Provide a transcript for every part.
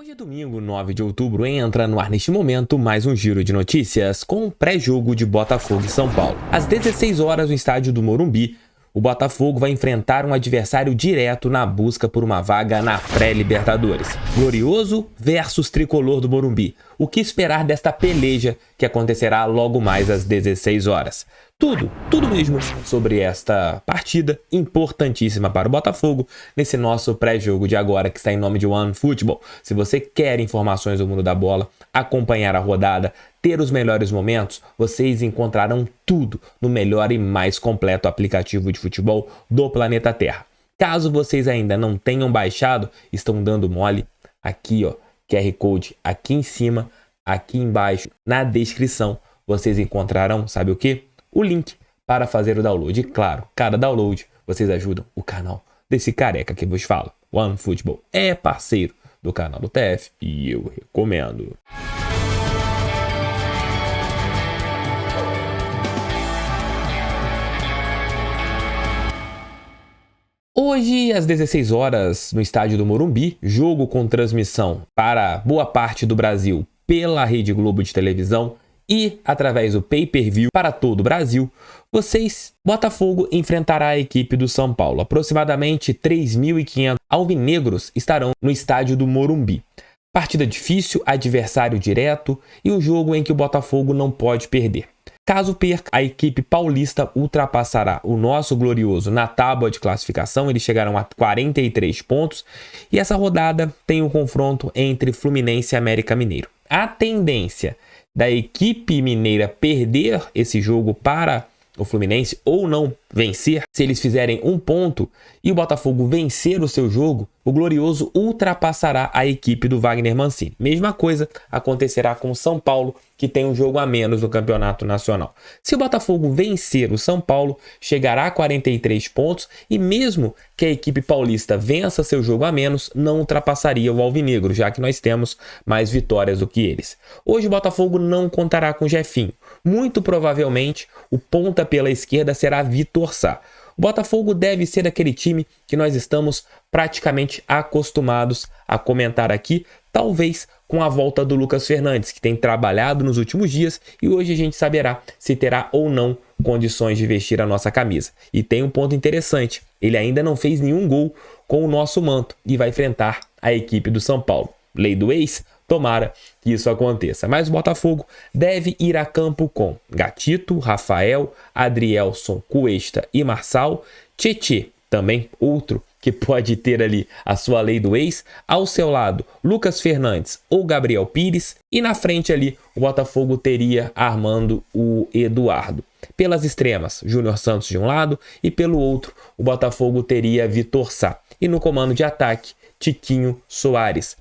Hoje é domingo, 9 de outubro, e entra no ar neste momento mais um giro de notícias com o pré-jogo de Botafogo e São Paulo. Às 16 horas no estádio do Morumbi, o Botafogo vai enfrentar um adversário direto na busca por uma vaga na pré-Libertadores. Glorioso versus Tricolor do Morumbi. O que esperar desta peleja que acontecerá logo mais às 16 horas? Tudo mesmo sobre esta partida importantíssima para o Botafogo nesse nosso pré-jogo de agora que está em nome de OneFootball. Se você quer informações do mundo da bola, acompanhar a rodada, ter os melhores momentos, vocês encontrarão tudo no melhor e mais completo aplicativo de futebol do planeta Terra. Caso vocês ainda não tenham baixado, estão dando mole, aqui ó, QR Code aqui em cima, aqui embaixo na descrição, vocês encontrarão, sabe o que? O link para fazer o download. E claro, cada download vocês ajudam o canal desse careca que vos falo. OneFootball é parceiro do canal do TF e eu recomendo. Hoje, às 16 horas, no estádio do Morumbi, jogo com transmissão para boa parte do Brasil pela Rede Globo de televisão e através do pay-per-view para todo o Brasil, Botafogo enfrentará a equipe do São Paulo. Aproximadamente 3.500 alvinegros estarão no estádio do Morumbi. Partida difícil, adversário direto e um jogo em que o Botafogo não pode perder. Caso perca, a equipe paulista ultrapassará o nosso glorioso na tábua de classificação, eles chegarão a 43 pontos e essa rodada tem um confronto entre Fluminense e América Mineiro. A tendência da equipe mineira perder esse jogo para o Fluminense ou não vencer, se eles fizerem um ponto e o Botafogo vencer o seu jogo, o Glorioso ultrapassará a equipe do Wagner Mancini. Mesma coisa acontecerá com o São Paulo, que tem um jogo a menos no Campeonato Nacional. Se o Botafogo vencer o São Paulo, chegará a 43 pontos e mesmo que a equipe paulista vença seu jogo a menos, não ultrapassaria o Alvinegro, já que nós temos mais vitórias do que eles. Hoje o Botafogo não contará com Jefinho. Muito provavelmente o ponta pela esquerda será Vitor Sá. O Botafogo deve ser aquele time que nós estamos praticamente acostumados a comentar aqui, talvez com a volta do Lucas Fernandes, que tem trabalhado nos últimos dias e hoje a gente saberá se terá ou não condições de vestir a nossa camisa. E tem um ponto interessante, ele ainda não fez nenhum gol com o nosso manto e vai enfrentar a equipe do São Paulo. Lei do ex? Tomara que isso aconteça. Mas o Botafogo deve ir a campo com Gatito, Rafael, Adrielson, Cuesta e Marçal, Tietê, também outro que pode ter ali a sua lei do ex, ao seu lado Lucas Fernandes ou Gabriel Pires e na frente ali o Botafogo teria Armando o Eduardo. Pelas extremas, Júnior Santos de um lado e pelo outro o Botafogo teria Vitor Sá. E no comando de ataque, Tiquinho Soares.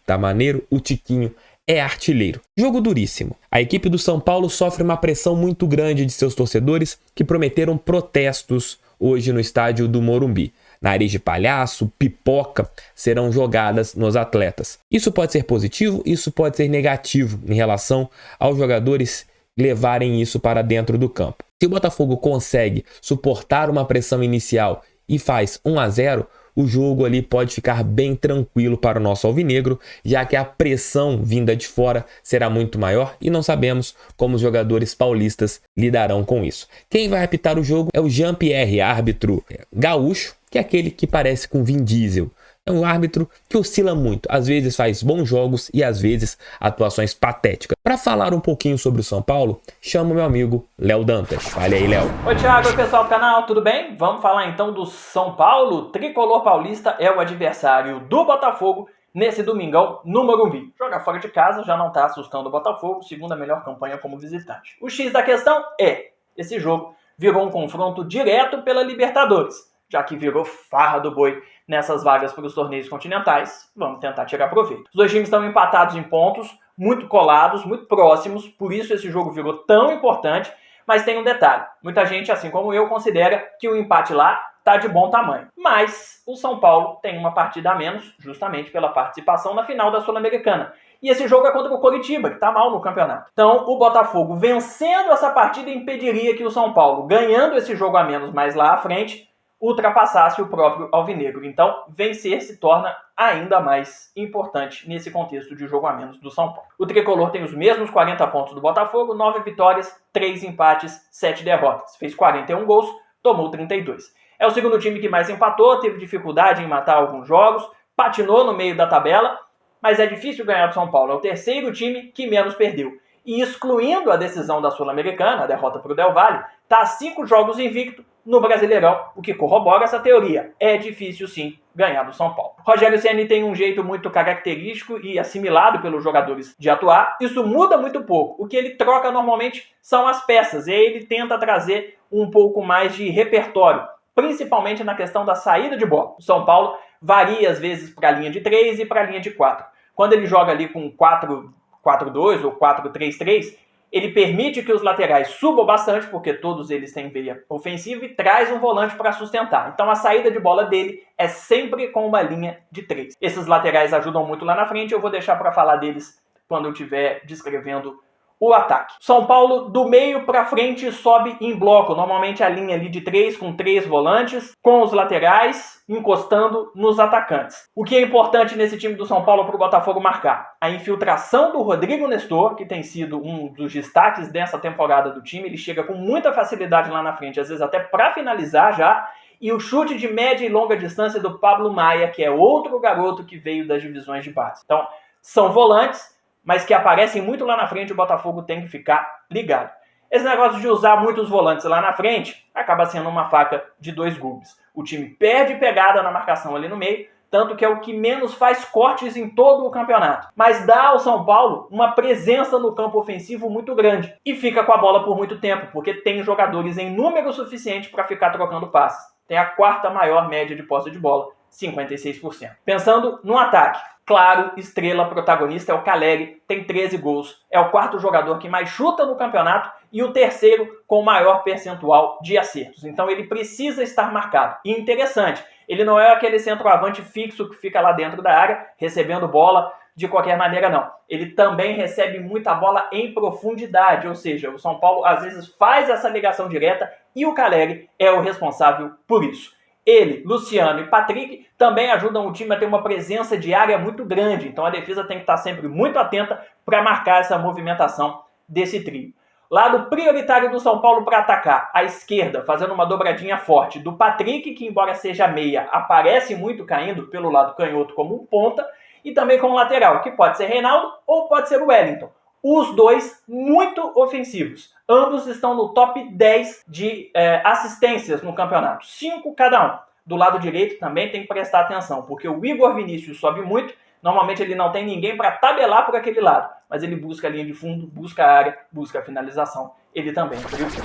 Tá maneiro, o Tiquinho é artilheiro. Jogo duríssimo. A equipe do São Paulo sofre uma pressão muito grande de seus torcedores que prometeram protestos hoje no estádio do Morumbi. Nariz de palhaço, pipoca serão jogadas nos atletas. Isso pode ser positivo, isso pode ser negativo em relação aos jogadores levarem isso para dentro do campo. Se o Botafogo consegue suportar uma pressão inicial e faz 1-0, o jogo ali pode ficar bem tranquilo para o nosso alvinegro, já que a pressão vinda de fora será muito maior e não sabemos como os jogadores paulistas lidarão com isso. Quem vai apitar o jogo é o Jean-Pierre, árbitro gaúcho, que é aquele que parece com Vin Diesel. É um árbitro que oscila muito, às vezes faz bons jogos e às vezes atuações patéticas. Para falar um pouquinho sobre o São Paulo, chamo meu amigo Léo Dantas. Fale aí, Léo. Oi, Thiago, oi pessoal do canal, tudo bem? Vamos falar então do São Paulo. O Tricolor Paulista é o adversário do Botafogo nesse domingão no Morumbi. Jogar fora de casa já não está assustando o Botafogo, segunda melhor campanha como visitante. O X da questão é, esse jogo virou um confronto direto pela Libertadores, já que virou farra do boi nessas vagas para os torneios continentais. Vamos tentar tirar proveito. Os dois times estão empatados em pontos, muito colados, muito próximos, por isso esse jogo virou tão importante, mas tem um detalhe. Muita gente, assim como eu, considera que o empate lá está de bom tamanho. Mas o São Paulo tem uma partida a menos, justamente pela participação na final da Sul-Americana. E esse jogo é contra o Coritiba, que está mal no campeonato. Então, o Botafogo vencendo essa partida impediria que o São Paulo, ganhando esse jogo a menos mais lá à frente, ultrapassasse o próprio alvinegro. Então, vencer se torna ainda mais importante nesse contexto de jogo a menos do São Paulo. O tricolor tem os mesmos 40 pontos do Botafogo, 9 vitórias, 3 empates, 7 derrotas. Fez 41 gols, tomou 32. É o segundo time que mais empatou, teve dificuldade em matar alguns jogos, patinou no meio da tabela, mas é difícil ganhar do São Paulo. É o terceiro time que menos perdeu. E excluindo a decisão da Sul-Americana, a derrota para o Del Valle, está a 5 jogos invicto no Brasileirão, o que corrobora essa teoria. É difícil, sim, ganhar do São Paulo. Rogério Ceni tem um jeito muito característico e assimilado pelos jogadores de atuar. Isso muda muito pouco. O que ele troca normalmente são as peças, e aí ele tenta trazer um pouco mais de repertório, principalmente na questão da saída de bola. O São Paulo varia às vezes para a linha de 3 e para a linha de 4. Quando ele joga ali com 4-4-2 ou 4-3-3, ele permite que os laterais subam bastante, porque todos eles têm veia ofensiva, e traz um volante para sustentar. Então a saída de bola dele é sempre com uma linha de 3. Esses laterais ajudam muito lá na frente, eu vou deixar para falar deles quando eu estiver descrevendo o ataque. São Paulo, do meio para frente, sobe em bloco. Normalmente a linha ali de 3, com 3 volantes, com os laterais encostando nos atacantes. O que é importante nesse time do São Paulo para o Botafogo marcar? A infiltração do Rodrigo Nestor, que tem sido um dos destaques dessa temporada do time. Ele chega com muita facilidade lá na frente, às vezes até para finalizar já. E o chute de média e longa distância do Pablo Maia, que é outro garoto que veio das divisões de base. Então, são volantes, mas que aparecem muito lá na frente, o Botafogo tem que ficar ligado. Esse negócio de usar muitos volantes lá na frente acaba sendo uma faca de 2 gumes. O time perde pegada na marcação ali no meio, tanto que é o que menos faz cortes em todo o campeonato. Mas dá ao São Paulo uma presença no campo ofensivo muito grande e fica com a bola por muito tempo, porque tem jogadores em número suficiente para ficar trocando passes. Tem a 4ª maior média de posse de bola, 56%. Pensando no ataque, claro, estrela protagonista é o Caleri, tem 13 gols. É o 4º jogador que mais chuta no campeonato e o 3º com maior percentual de acertos. Então ele precisa estar marcado. E interessante, ele não é aquele centroavante fixo que fica lá dentro da área, recebendo bola de qualquer maneira, não. Ele também recebe muita bola em profundidade, ou seja, o São Paulo às vezes faz essa ligação direta e o Caleri é o responsável por isso. Ele, Luciano e Patrick também ajudam o time a ter uma presença de área muito grande, então a defesa tem que estar sempre muito atenta para marcar essa movimentação desse trio. Lado prioritário do São Paulo para atacar, a esquerda, fazendo uma dobradinha forte do Patrick, que embora seja meia, aparece muito caindo pelo lado canhoto como um ponta, e também com o lateral, que pode ser Reinaldo ou pode ser o Wellington. Os dois muito ofensivos. Ambos estão no top 10 de assistências no campeonato. 5 cada um. Do lado direito também tem que prestar atenção, porque o Igor Vinícius sobe muito. Normalmente ele não tem ninguém para tabelar por aquele lado, mas ele busca a linha de fundo, busca a área, busca a finalização. Ele também.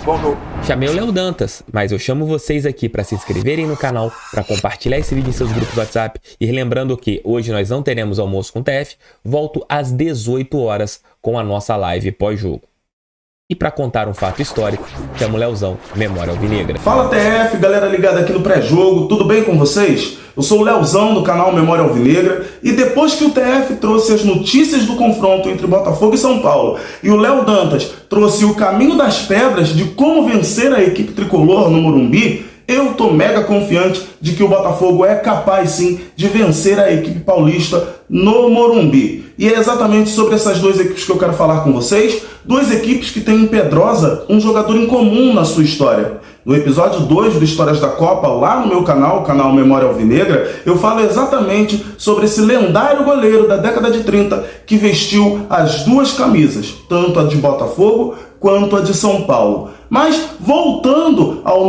Bom jogo. Chamei o Léo Dantas, mas eu chamo vocês aqui para se inscreverem no canal, para compartilhar esse vídeo em seus grupos do WhatsApp. E relembrando que hoje nós não teremos almoço com TF, volto às 18 horas com a nossa live pós-jogo. E para contar um fato histórico, chamo o Leozão, Memória Alvinegra. Fala TF, galera ligada aqui no pré-jogo, tudo bem com vocês? Eu sou o Leozão do canal Memória Alvinegra e depois que o TF trouxe as notícias do confronto entre Botafogo e São Paulo e o Léo Dantas trouxe o caminho das pedras de como vencer a equipe tricolor no Morumbi, eu tô mega confiante de que o Botafogo é capaz sim de vencer a equipe paulista no Morumbi. E é exatamente sobre essas duas equipes que eu quero falar com vocês. Duas equipes que têm em Pedrosa um jogador em comum na sua história. No episódio 2 do Histórias da Copa, lá no meu canal, o canal Memória Alvinegra, eu falo exatamente sobre esse lendário goleiro da década de 30 que vestiu as duas camisas, tanto a de Botafogo quanto a de São Paulo. Mas, voltando aos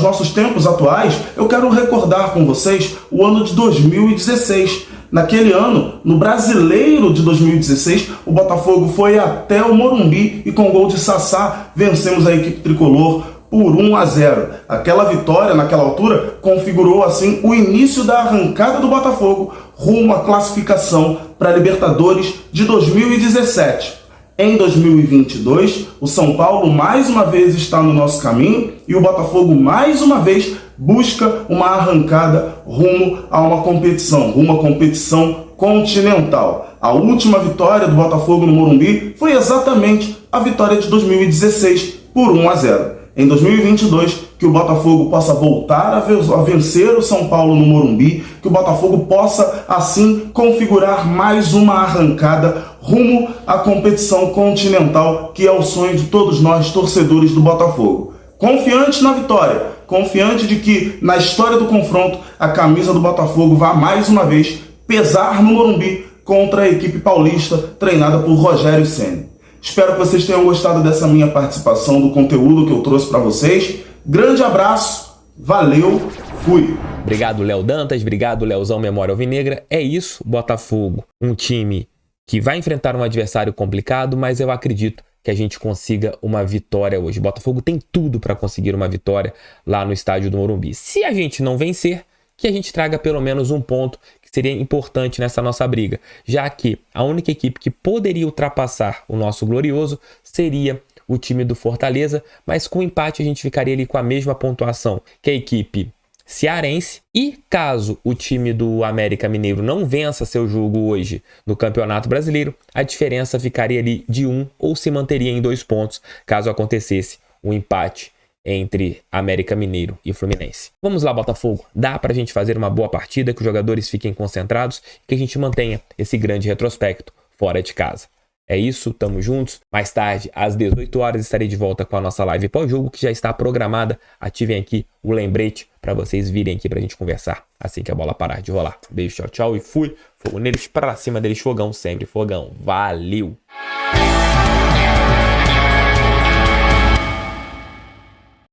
nossos tempos atuais, eu quero recordar com vocês o ano de 2016. Naquele ano, no Brasileiro de 2016, o Botafogo foi até o Morumbi e com gol de Sassá vencemos a equipe tricolor por 1-0. Aquela vitória, naquela altura, configurou assim o início da arrancada do Botafogo rumo à classificação para a Libertadores de 2017. Em 2022, o São Paulo mais uma vez está no nosso caminho e o Botafogo mais uma vez busca uma arrancada rumo a uma competição continental. A última vitória do Botafogo no Morumbi foi exatamente a vitória de 2016 por 1-0. Em 2022, que o Botafogo possa voltar a vencer o São Paulo no Morumbi, que o Botafogo possa, assim, configurar mais uma arrancada rumo à competição continental, que é o sonho de todos nós, torcedores do Botafogo. Confiante na vitória, confiante de que, na história do confronto, a camisa do Botafogo vai mais uma vez pesar no Morumbi contra a equipe paulista, treinada por Rogério Ceni. Espero que vocês tenham gostado dessa minha participação, do conteúdo que eu trouxe para vocês. Grande abraço, valeu, fui! Obrigado, Léo Dantas, obrigado, Leozão Memória Alvinegra. É isso, Botafogo, um time que vai enfrentar um adversário complicado, mas eu acredito que a gente consiga uma vitória hoje. Botafogo tem tudo para conseguir uma vitória lá no estádio do Morumbi. Se a gente não vencer, que a gente traga pelo menos um ponto, que seria importante nessa nossa briga, já que a única equipe que poderia ultrapassar o nosso glorioso seria o time do Fortaleza, mas com empate a gente ficaria ali com a mesma pontuação que a equipe cearense. E caso o time do América Mineiro não vença seu jogo hoje no Campeonato Brasileiro, a diferença ficaria ali de 1 ou se manteria em 2 pontos, caso acontecesse o empate entre América Mineiro e Fluminense. Vamos lá, Botafogo. Dá pra gente fazer uma boa partida, que os jogadores fiquem concentrados e que a gente mantenha esse grande retrospecto fora de casa. É isso, tamo juntos. Mais tarde, às 18 horas, estarei de volta com a nossa live pós-jogo, que já está programada. Ativem aqui o lembrete para vocês virem aqui pra gente conversar assim que a bola parar de rolar. Beijo, tchau, tchau e fui. Fogo neles, pra cima deles, fogão, sempre fogão. Valeu!